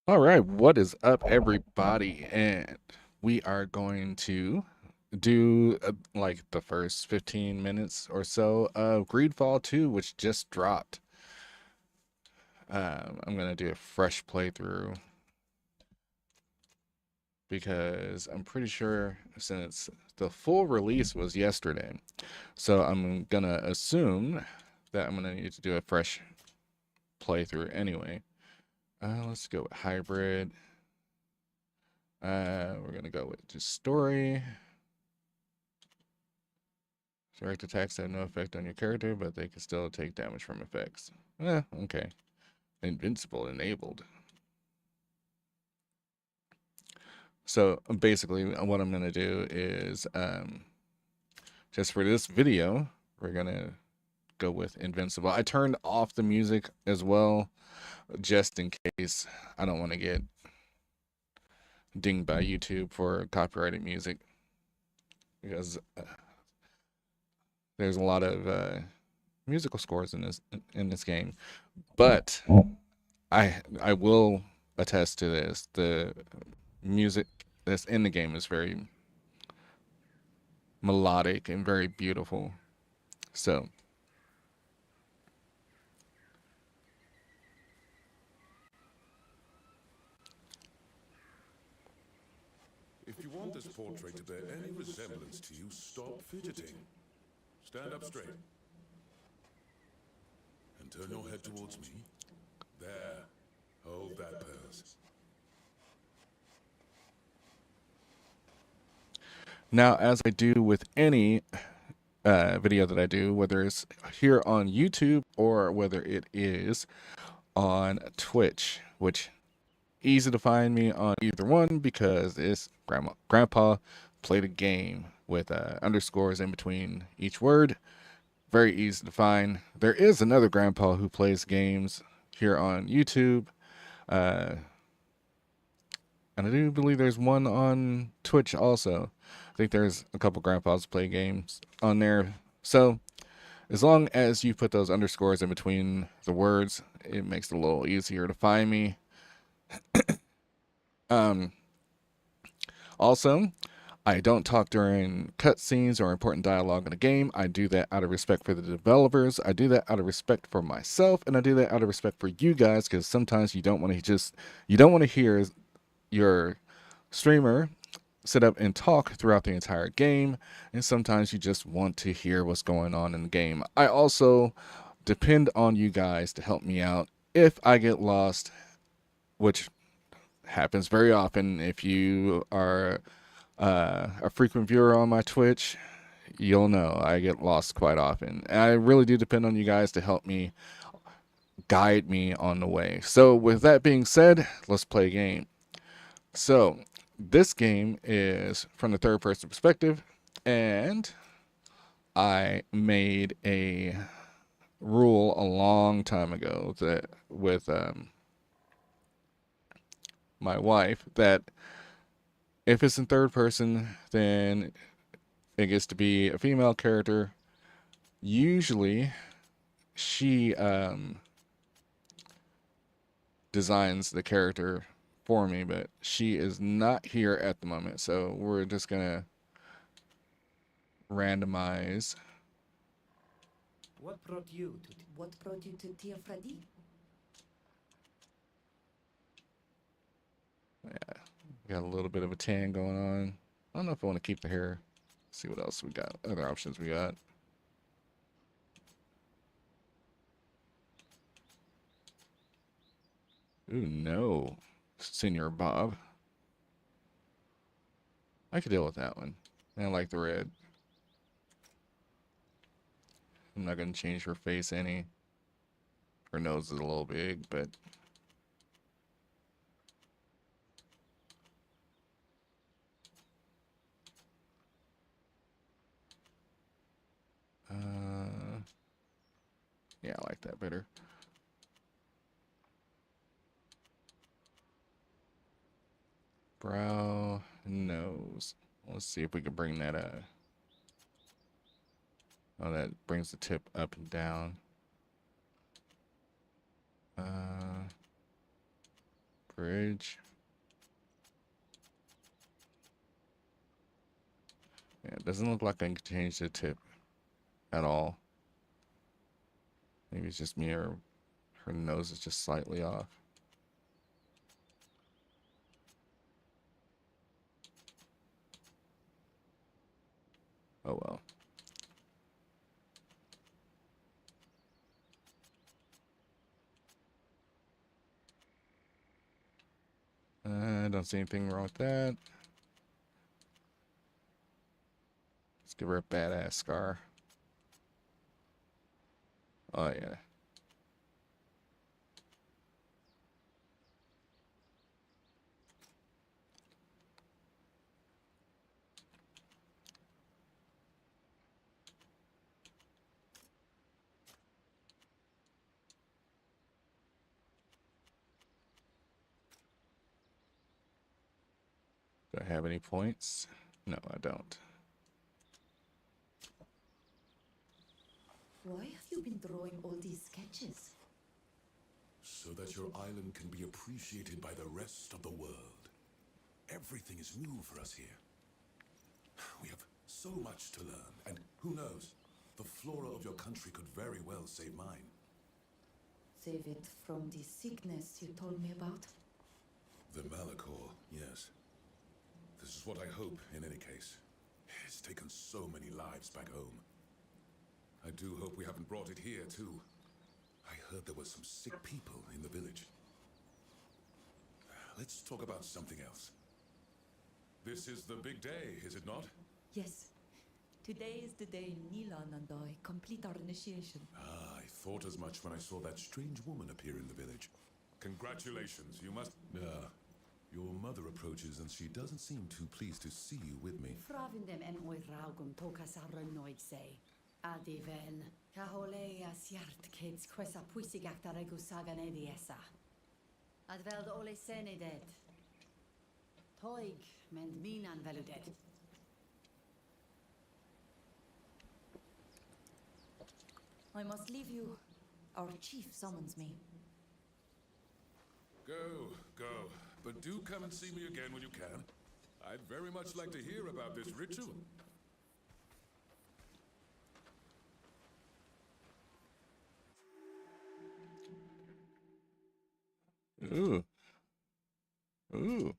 All right, what is up, everybody? And we are going to do like the first 15 minutes or so of Greedfall 2, which just dropped. I'm going to do a fresh playthrough because I'm pretty sure since the full release was yesterday. So I'm going to assume that I'm going to need to do a fresh playthrough anyway. Let's go with hybrid. We're going to go with just story. Direct attacks have no effect on your character, but they can still take damage from effects. Okay. Invincible enabled. So basically, what I'm going to do is just for this video, we're going to go with invincible. I turned off the music as well, just in case I don't want to get dinged by YouTube for copyrighted music, because there's a lot of musical scores in this game. But I will attest to this. The music that's in the game is very melodic and very beautiful. So, If you want this portrait to bear any resemblance to you, stop fidgeting. Stand up straight. And turn your head towards me. There. Hold that pose. now as I do with any video that I do, whether it's here on YouTube or whether it is on Twitch, which easy to find me on either one because it's grandpa played a game with underscores in between each word. Very easy to find. There is another grandpa who plays games here on YouTube. Uh, and I do believe there's one on Twitch also. I think there's a couple grandpas play games on there. So as long as you put those underscores in between the words, it makes it a little easier to find me. Um, Also, I don't talk during cutscenes or important dialogue in a game. I do that out of respect for the developers. I do that out of respect for myself, and I do that out of respect for you guys, because sometimes you don't want to hear your streamer sit up and talk throughout the entire game, and sometimes you just want to hear what's going on in the game. I also depend on you guys to help me out if I get lost, which happens very often. If you are a frequent viewer on my Twitch, you'll know I get lost quite often. And I really do depend on you guys to help me guide me on the way. So, with that being said, let's play a game. So, this game is from the third person perspective, and I made a rule a long time ago that with my wife that if it's in third person, then it gets to be a female character. Usually, she designs the character for me, but she is not here at the moment, so we're just gonna randomize. What brought you to Teofradi? Yeah, got a little bit of a tan going on. I don't know if I want to keep the hair. Let's see what else we got. Other options we got. Ooh, no. Senior Bob. I could deal with that one. I like the red. I'm not going to change her face any. Her nose is a little big, but yeah, I like that better. Brow, nose. Let's see if we can bring that oh, that brings the tip up and down. Fridge. Yeah, it doesn't look like I can change the tip at all. Maybe it's just me or her nose is just slightly off. Oh well. I don't see anything wrong with that. Let's give her a badass scar. Oh yeah. Do I have any points? No, I don't. Why have you been drawing all these sketches? So that your island can be appreciated by the rest of the world. Everything is new for us here. We have so much to learn, and who knows, the flora of your country could very well save mine. Save it from the sickness you told me about? The Malachor, yes. This is what I hope, in any case. It's taken so many lives back home. I do hope we haven't brought it here, too. I heard there were some sick people in the village. Let's talk about something else. This is the big day, is it not? Yes. Today is the day Nilan and I complete our initiation. Ah, I thought as much when I saw that strange woman appear in the village. Congratulations, you must... your mother approaches and she doesn't seem too pleased to see you with me. Fravindem en o'i raugum tokas arrynnoid se. Adiven, caholea siart kids quesa puisigach da regu sagan ediesa. Adveld ole seneded. Toig, mend minan veludet. I must leave you. Our chief summons me. Go, go. But do come and see me again when you can. I'd very much like to hear about this ritual. Ooh. Ooh.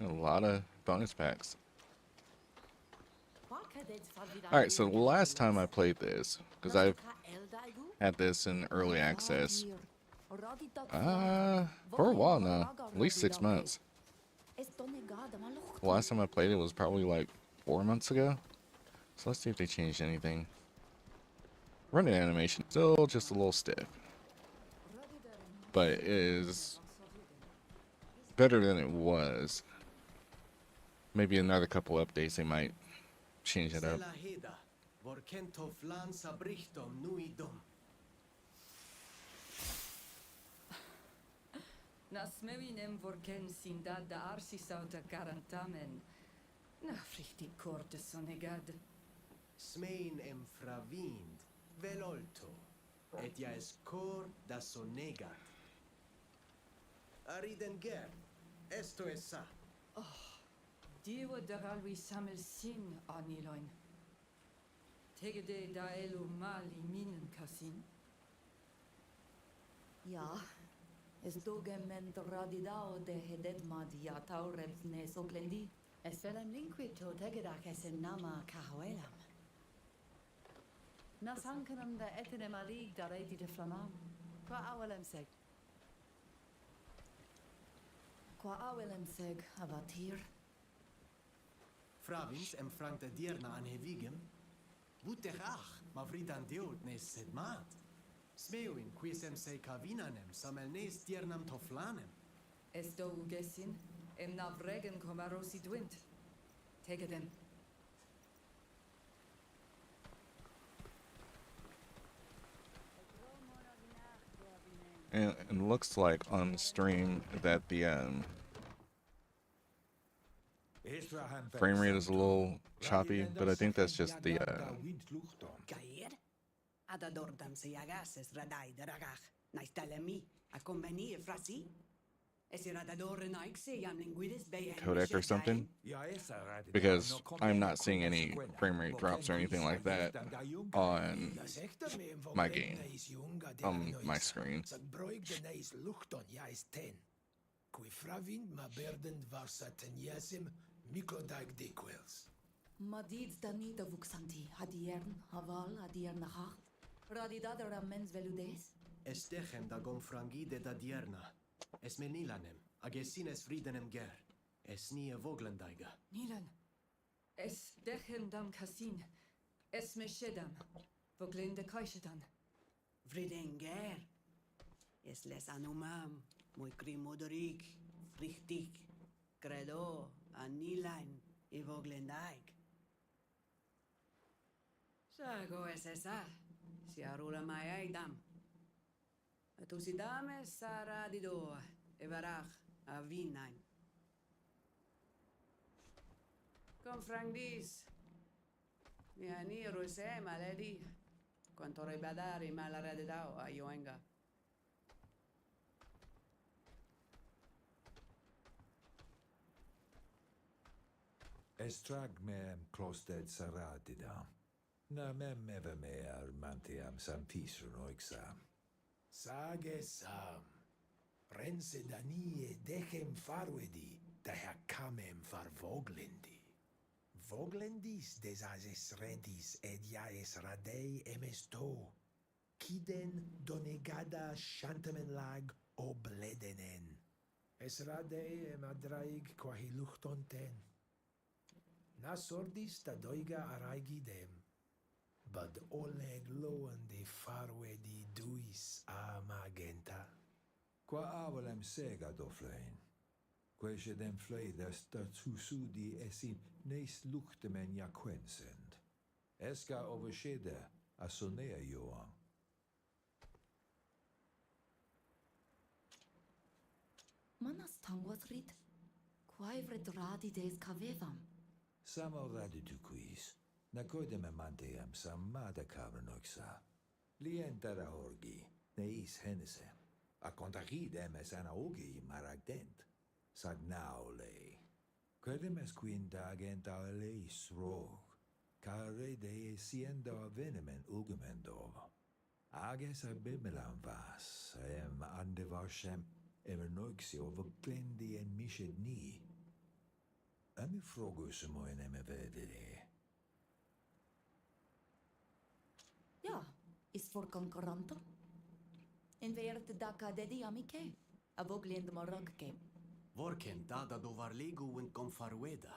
A lot of bonus packs. Alright, so the last time I played this, because I've had this in early access for a while now, at least 6 months. The last time I played it was probably like 4 months ago. So let's see if they changed anything. Running animation, still just a little stiff. But it is better than it was. Maybe another couple updates they might change it up. Nas mewinem vorken sindad da arsisauta garantamen. Na frichti korte sonegad. Smein em fravind, velolto, et ja es cor da sonegat. Ariden ger, esto es sa. Diwa daralwi samel sin aniloin. Tegede da elu mali minen kasin. Ja. Es dogem men radidao de hededmad ja taurem ne soglendi. Es velem linquito tegedak es in nama cahoelam. Nas hankenam da etinem alig da redi de flamam. Qua awelem seg. Qua awelem seg avatir. Fravins em frank de dierna an hevigem. Wut ach, ma vridan deot nes sed mat. Smeuin quisem se cavinanem samel nes diernam toflanem. Es do ugesin, em navregen comarosi dwint. Tegedem. And it looks like on stream that the frame rate is a little choppy, but I think that's just the Gair? Adadordam se agases radai de ragach. Naistalemi, a conveni frasi. Esiradador naixi am linguidis be Codec or something, because I'm not seeing any frame rate drops or anything like that on my game, on my screen. Madid danita vuxanti, adiern, haval, adiernachach. Radidadera mens veludes. Estechem da gomfrangide da dierna. Es menilanem, agesines friedenem ger. Es nie voglendaiga. Nilan. Es dechem dam kasin. Es meshedam. Voglinde kaishedan. Vriden ger. Es les anumam, muy crimodorik, richtig. Credo, anilain, y voglendaig. Sago es esa. Si arula mai aidam. Tusidame sara dido, evarach, avinain. Confrangdis. Yani ruse maledi. Quanto rebadari malaredao a yoenga. Estrag meem klosted saradida. Na mem eve meer mantiam sam pisur oixam. Sage sam. Rense danie dechem farvedi, daher camem farvoglendi. Voglendis desases redis ed jaes radei emesto. Kiden donegada shantamen lag obledenen. Es radei emadraig quahi luchtonten. Nas sordis ta doiga araigidem. Bad oleg loan de farvedi duis amagenta. Qua avalem sega doflein. Quae dem fleidas datusudi esim neis luchtemen jaquensend. Esca overschede a sonea joam. Manas tanguas rit. Quaevret radides cavevam. Samo radiduquis. Nacoidem manteam samada cavernoxa. Lientara orgi, neis henesem. A contagidem es anaogi maragdent. Sagnaule. Quedem es quinta agenta leis rog. Care de siendo venemen ugemendov. Ages abimelam vas, andevarsem, evernoixio voglendi en mished ni. Ami frogus moen vedere. Ja, is for concurrento. In vert da cadedi amice. A vogliend morocke. Vorken dada dovarlegu en confarweda.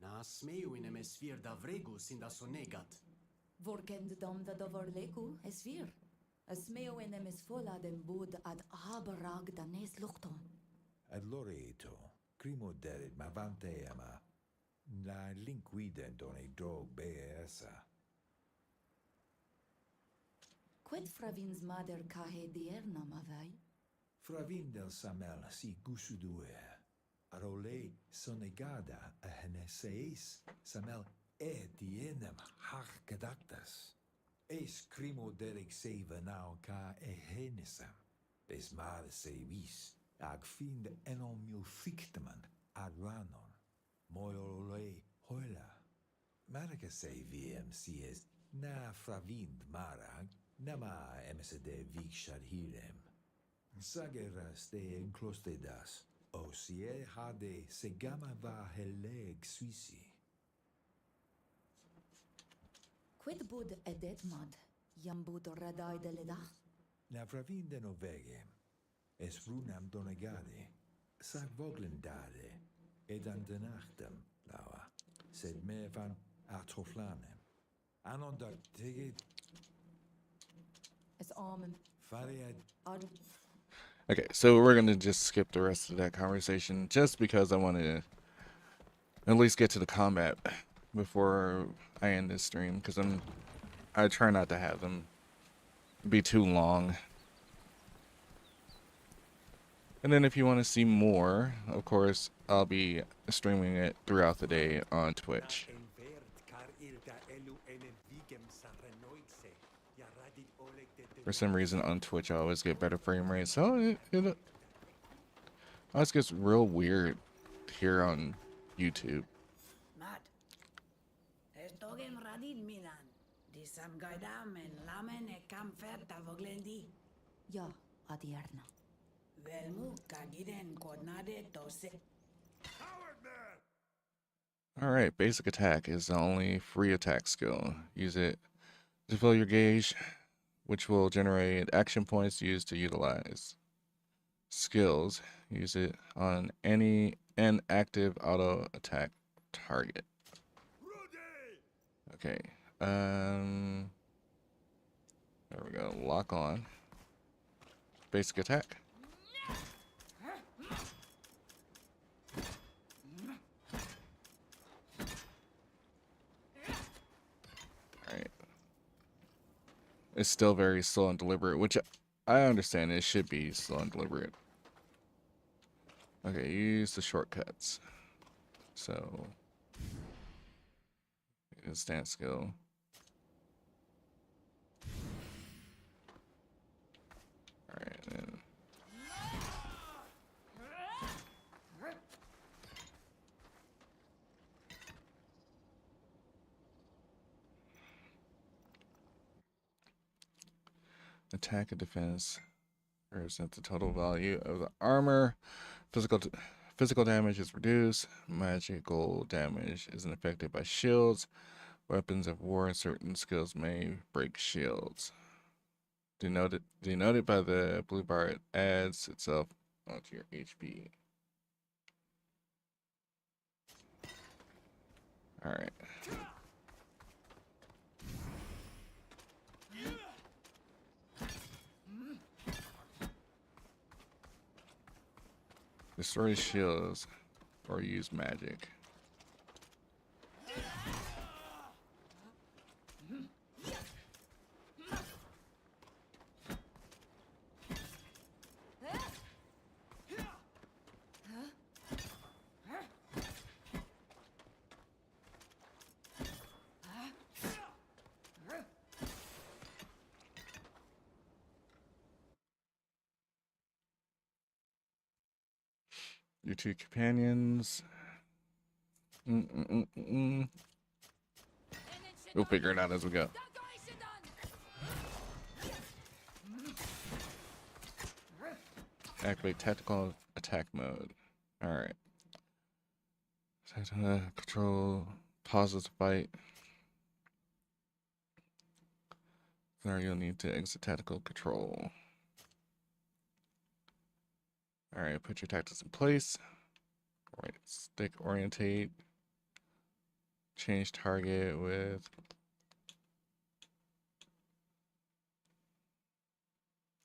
Na smeu in emesfir da vregus in da sonegat. Vorkend dam da dovorlegu es vir. Es meo enem es fola den bud ad haberag da nes luchton. Ad loreto, crimo derit ma vanteama. La linquident on a drog beesa. Quid fravins mater cahe diernam avai? Fravindel samel si gusudue. Arole sonegada a heneseis samel dienem hach gedactas. Es crimo derik se venau ca henesam. Des mare se vis, ag find enom mil fictaman ad ranon. Moiole hoila. Marica se viem si es na fravind marag, nama emsede vixad hirem. Sageras de enclostedas, o sie hade segama va heleg suisi. Quid bud edetmad, iam bud radai de ledach? Na fravinde novege, es runam donegade, sag voglendade, ed andenachtem, laua, sed me van atoflanem. Anon dat teget Es armen. fariad. Ad Okay, so we're gonna just skip the rest of that conversation just because I want to at least get to the combat before I end this stream, because I try not to have them be too long. And then if you want to see more, of course, I'll be streaming it throughout the day on Twitch. For some reason on Twitch, I always get better frame rates. So it always gets real weird here on YouTube. Mat, estogem radid minan. Disam gaidam en lamen e kamfer voglendi. Ja, adierna. Velmu kagiden kodnade tose. Alright, basic attack is the only free attack skill. Use it to fill your gauge, which will generate action points used to utilize. Skills, use it on any inactive auto attack target. Okay. There we go. Lock on. Basic attack. Alright. It's still very slow and deliberate, which I understand it should be slow and deliberate. Okay, use the shortcuts. So, stance skill. Alright, then. Attack and defense represent the total value of the armor. Physical damage is reduced. Magical damage isn't affected by shields. Weapons of war and certain skills may break shields. Denoted by the blue bar, it adds itself onto your HP. Alright. Destroy shields or use magic. Your two companions. We'll figure it out as we go. Activate tactical attack mode. Alright. Control. Pauses to fight. There you'll need to exit tactical control. Alright, put your tactics in place. Right stick orientate. Change target with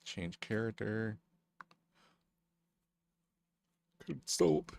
change character. Consult.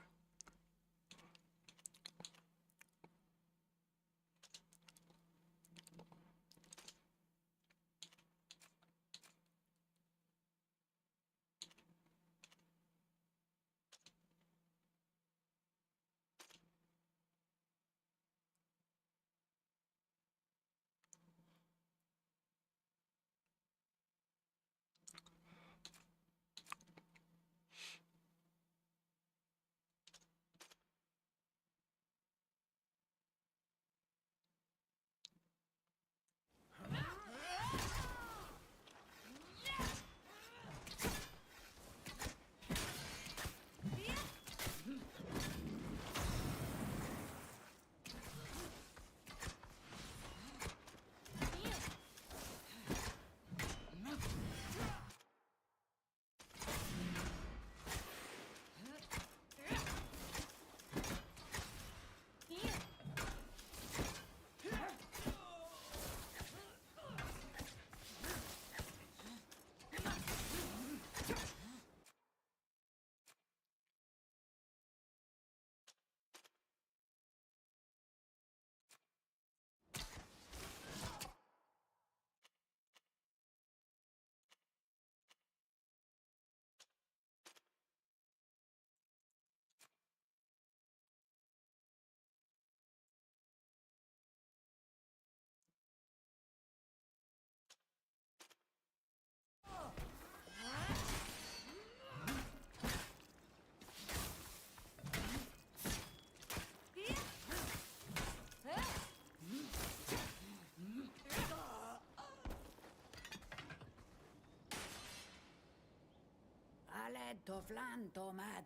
Toflan tomad.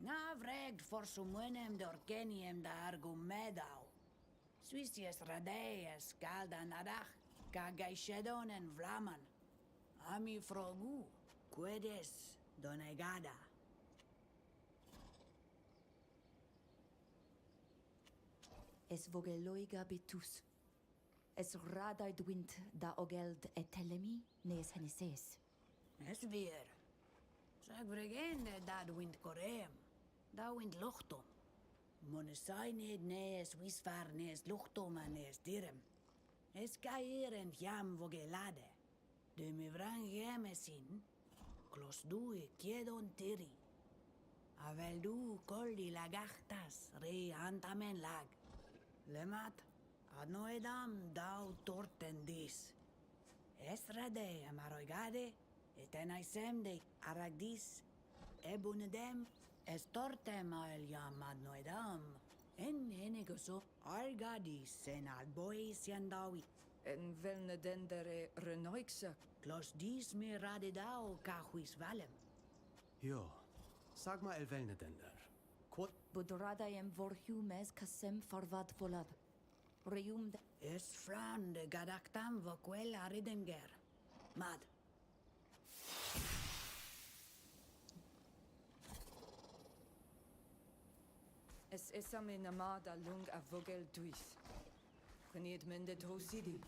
Na vregt for sumunem dorkeniem da argumedau. Suisies radees galdan adach, kagaishedon en vlaman. Ami frogu, quedes donegada. Es vogeloiga bitus. Es radaid wind da ogeld etelemi nes henises. Es weer. Sag vregen dad wind corem. Da wind luchtum. Monesained nees wisvar nees luchtum nees direm. Es caer en jam vogelade. De mi vrang jemesin. Clos du quiedon tiri. Avel du colli lagachtas re antamen lag. Lemat, ad noedam dau torten dis. Esrade amaroigade, et enaisem de aragdis, ebunedem, estortem aliam ad noedam. En enegoso argadis en albois yandawi. En velne dendere renoixa. Clos dis me radedao cahuis valem. Jo, sag mal elvelnedender. Quod Budradaem vorhumes casem farvad volad. Reum de... Es fran de gadactam voquel aridenger. Mad. Es esame namada lung a vogel duis. Queniet mende tosidi.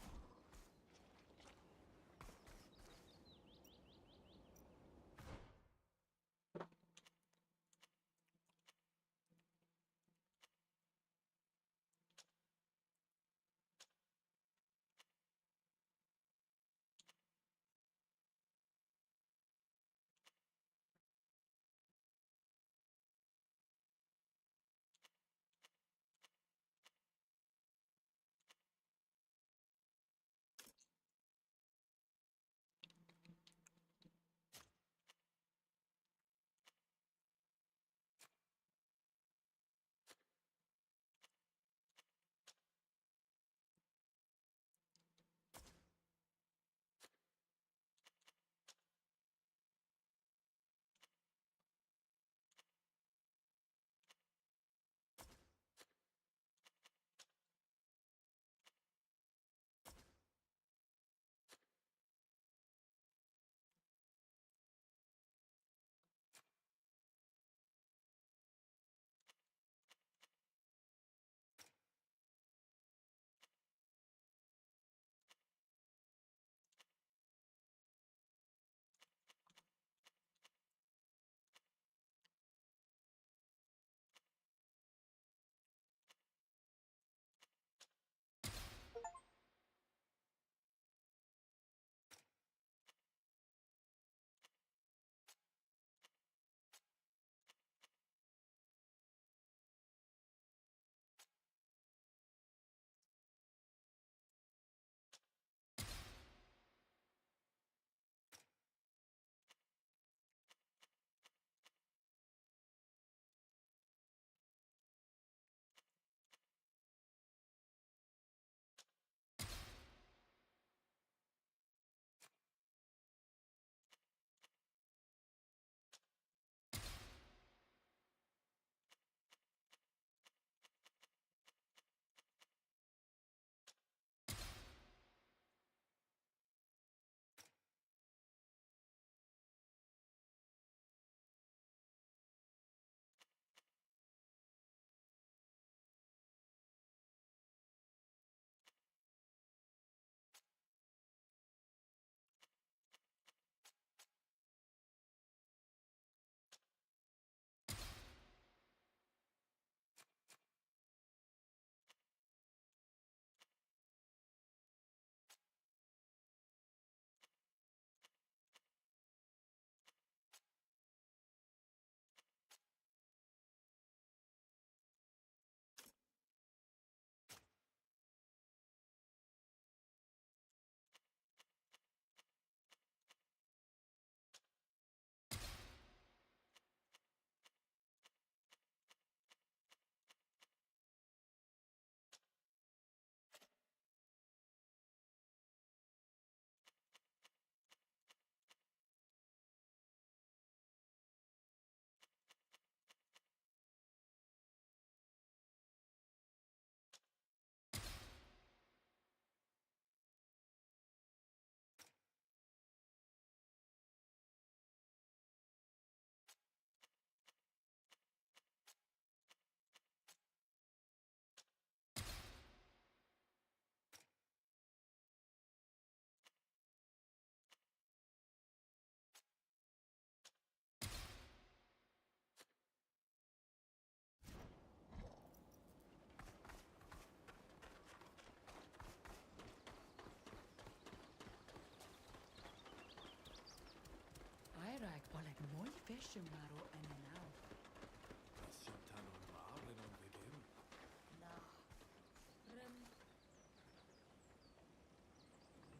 Het mooi visje maar o en nou. Sjantan on waren on vedem. Na. Rem.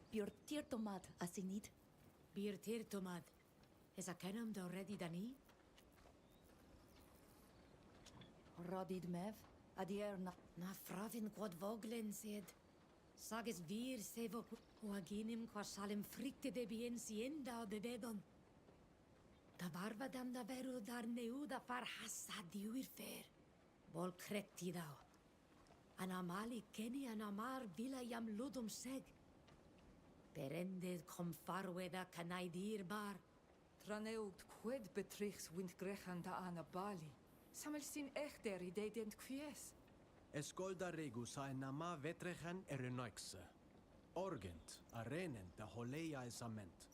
Björtir tomat, als je niet. Bier teer tomad. Is a kenem do ready dani? Radid mev, adierna. Na fravin quad voglin sed. Sages vir sevo o aginim qua salim fricte de bien sienda de vedon. Da barba dam da veru dar neu da far hassa diuir fer. Bol cretti dao. Anamali keni anamar vila jam ludum seg. Perende kom farweda kanaidir bar. Traneugt kwed betrichts wind grechan da ana bali. Samel sin echter idee dent kvies. Escolda regus a nama vetrechan erenoixe. Orgent, arenen da holeia esament.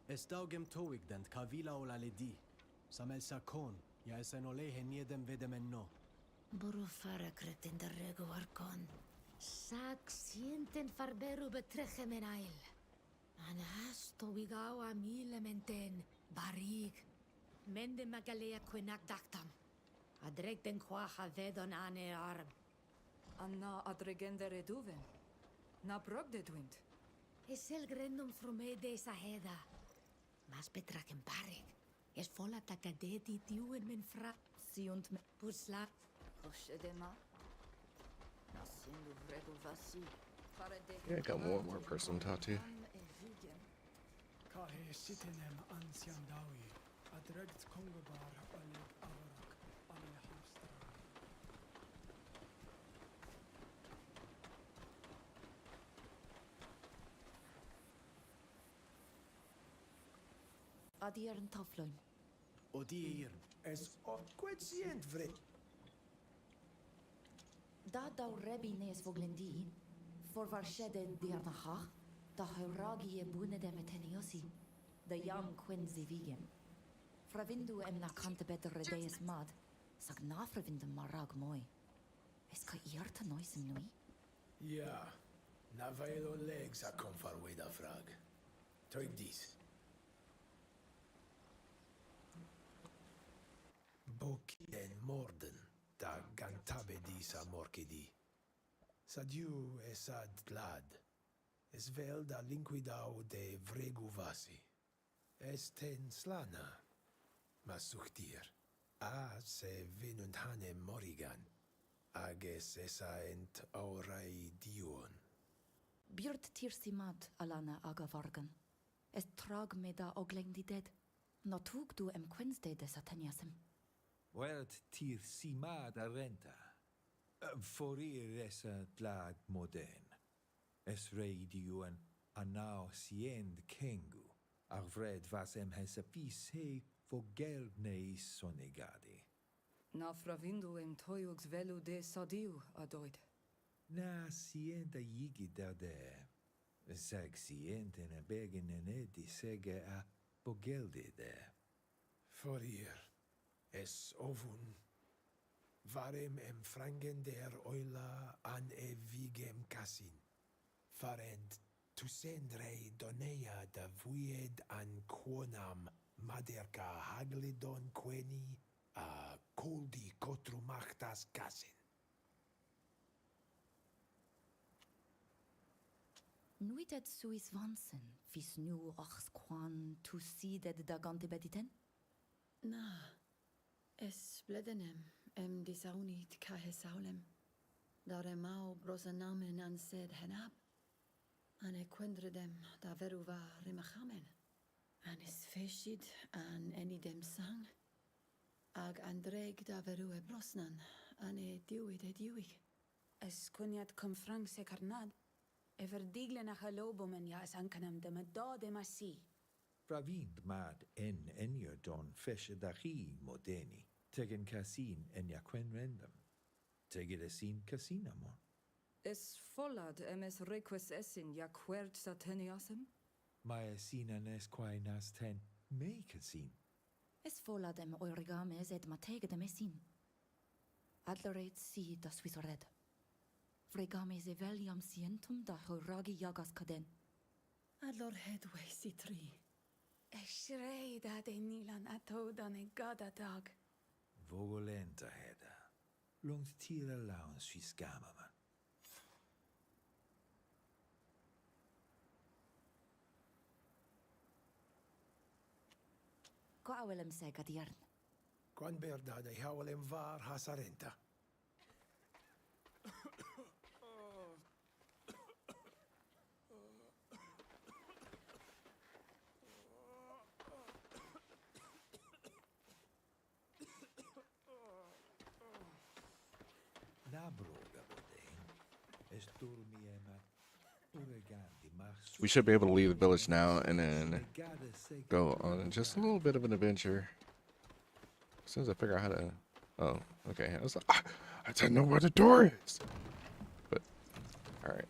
Estaugem toig dent kavila olaledi. Samel sakon, ja esen olehe niedem vedem no. Buru fara kretin da rego arcon. Sag sienten farberu betrechem en ail. Anas to wigau a menten, barig. Mende magalea quenak dactam. Adreg den quaha vedon ane arm. Anna adregende reduven. Na brog de dwint. Es el grendum frumede esa heda. Mas betraken barig. Es vola takadeti diuen men fra. Siunt me. Pusla. Hoshedema. Na sindu vrego vasi. Fare de. Yeah, I got one more person to talk to. Kahe sitinem ansian dawi. Adregt kongobar oleg avarak. Ale hafstra. Adiern tafloin. Odier. Es oft quetsient vre. Da dau rebi nes voglendi. For varshede diernachach. Da ragi e bune de meteniosi. Da jam quinzi vigem. Fravindu em na kante beter redees mad. Sag na fravindu marag moi. Es ka iarta noisem nui? Ja, na vaelo legs a kom farweda frag. Toig dis. Bokiden morden, da gantabe disa morkedi. Sadiu esad glad. Es vel da linquidau de vregu vasi. Esten slana. Masuchtir. A se vinunt hanem morigan. Ages esa ent aurai dion. Björt tirsimat alana aga vargan. Es trag me da oglendi ded. No tug du em quinste de sataniasem. Wert tir simad arenta. Forir esa glad modern. Es reidiuen anau siend kengu. Arvred vasem hesapis he vogelneis sonegadi. Na fravindu em toiugs velu de sadiu adoid. Na sienta yigi de. Sag sienten a begen en edi sege a bogeldi de. Forir. Es ovun. Varem em frangen der oila an evigem casin. Farend tusendrei donea da vuied an quonam maderca haglidon queni a coldi cotru machtas casin. Nuitet suis vansen, vis nu achs quan tu sidet da gante bediten? Na. Es bledenem em disaunit kahe saulem. Daremau brosanamen an sed henab. An equendredem da veruva rimachamen. An is feshid an enidem sang. Ag andreg da veru e brosnan. An e diwid e diwig. Es cuniat cum franc se carnad. Ever digle nach alobumen ja es ancanam de medode massi. Pravind mad en enyo don feshe dahi modeni. Tegen casin en jaquen rendem. Tegid esin casinamon. Es follad emes reques essin ja quert sataniasem? Mae sinan esquai nas ten me casin. Es fola dem origames et matege dem esin. Adlereit si da swisored. Fregames eveliam sientum da ragi jagas caden. Adlor headway si tri. Eshreida de Nilan atodan e gada dag. Vogolenta heda. Långt tira laun sviskamaman. Quawelem sega diarn. Quan berda de hawlem var hasarenta. Nabroga bodein. Esturmiemat. Uregandi machsu. We should be able to leave the village now and then go on just a little bit of an adventure. As soon as I figure out how to... Oh, okay. I was like, I didn't know where the door is. But, alright.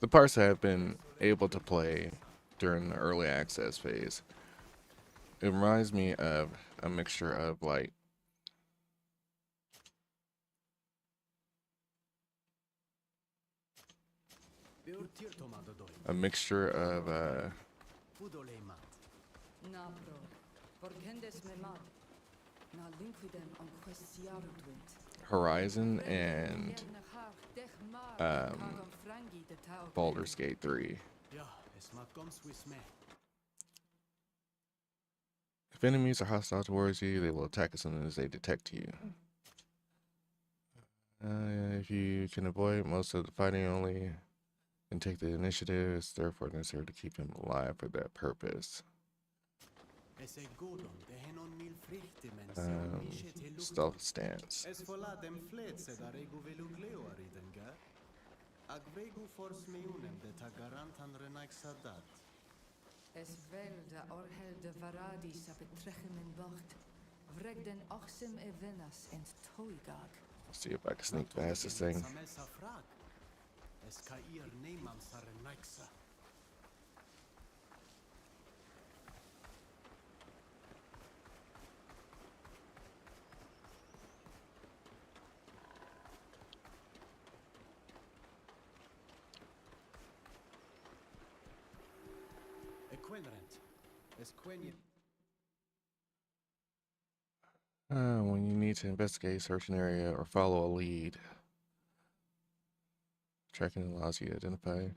The parts I have been able to play during the early access phase, it reminds me of a mixture of like a mixture of Na bro. Borgendes me mad. Na linkwidem on questiarudwint. Horizon and Baldur's Gate 3. If enemies are hostile towards you, they will attack as soon as they detect you. If you can avoid most of the fighting only and take the initiative, it's therefore necessary to keep him alive for that purpose. Stealth stance. Es velda orhel de varadis a betrechem in wacht. Vregden ochsim e venas en toigag. See if I can sneak past this thing. When you need to investigate, search an area, or follow a lead. Tracking allows you to identify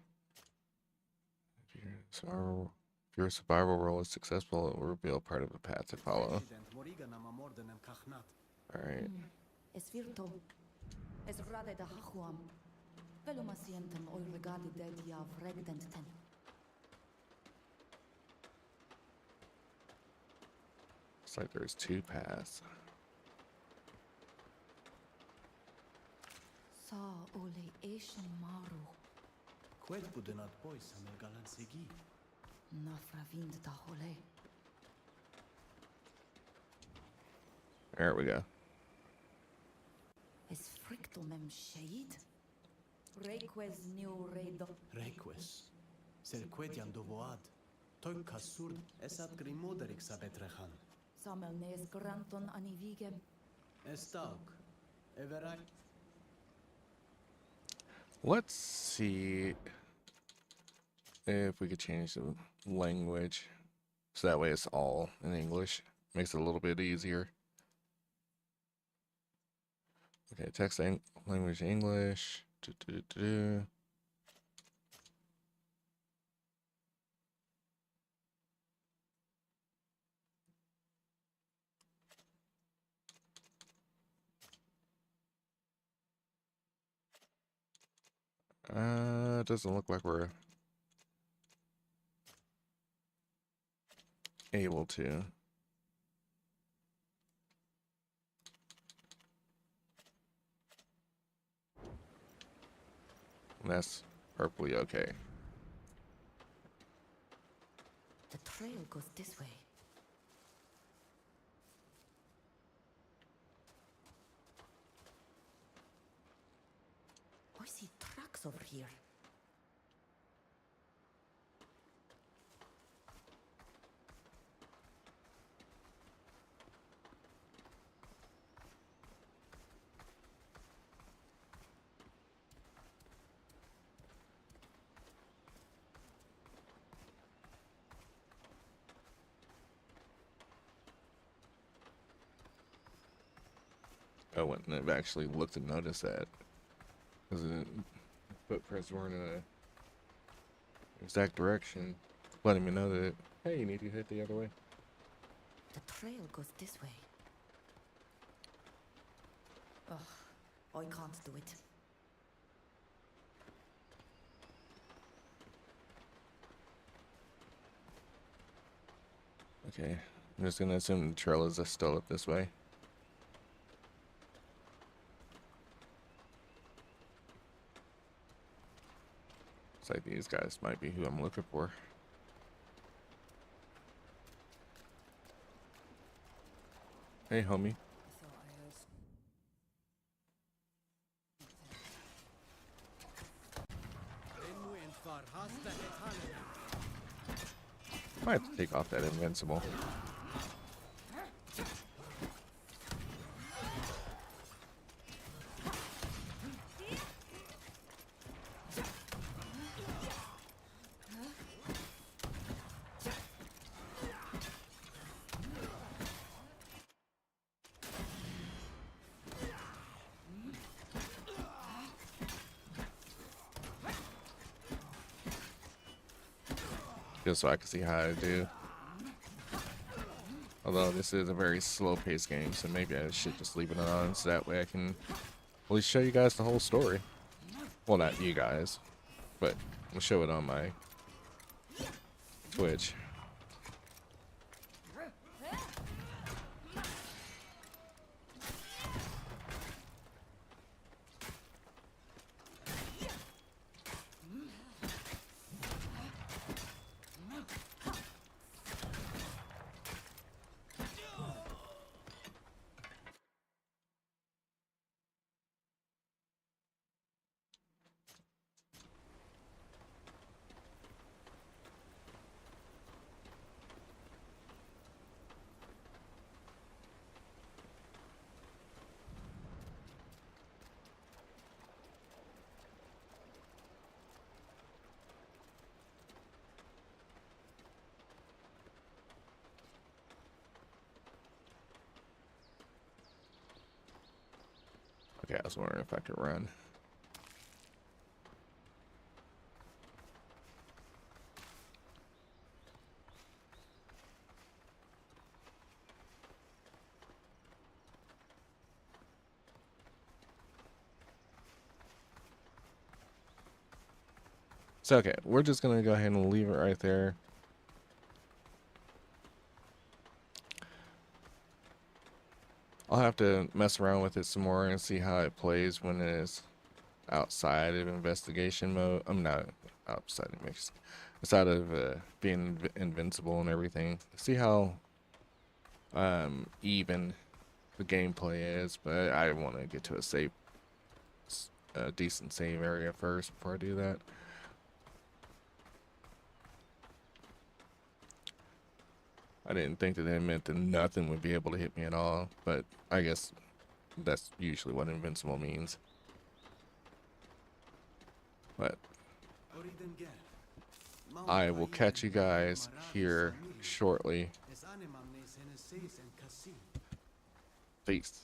if your survival roll is successful, it will reveal part of the path to follow. Alright. Es virto. Es rade da hachuam. Veluma sientem oi regade de dia vregdent ten. Looks like there's two paths. Sa ole eschen maru. Na fravind da hole. There we go. Es fricto mem shade. Reques new redo. Reques. Selquedian dovoad. Toik kassurd esat grimoderik sabetrechan. Samel nes granton anivigem. Estauk. Everak. Let's see if we could change the language so that way it's all in English. Makes it a little bit easier. Okay, text language English. Doesn't look like we're able to. That's perfectly okay. The trail goes this way. I see tracks over here. I wouldn't have actually looked and noticed that. Because the footprints weren't in a exact direction, letting me know that, hey, you need to head the other way. The trail goes this way. Ugh, I can't do it. Okay, I'm just gonna assume the trail is still up this way. Looks like these guys might be who I'm looking for. Hey, homie. Might have to take off that invincible. Just so I can see how I do. Although this is a very slow-paced game, so maybe I should just leave it on so that way I can at least show you guys the whole story. Well, not you guys, but we'll show it on my Twitch. Okay, I was wondering if I could run. So, okay, we're just going to go ahead and leave it right there. I'll have to mess around with it some more and see how it plays when it is outside of investigation mode. I'm not outside of mix. Outside of being invincible and everything. See how even the gameplay is, but I want to get to a decent save area first before I do that. I didn't think that it meant that nothing would be able to hit me at all, but I guess that's usually what invincible means. But I will catch you guys here shortly. Peace.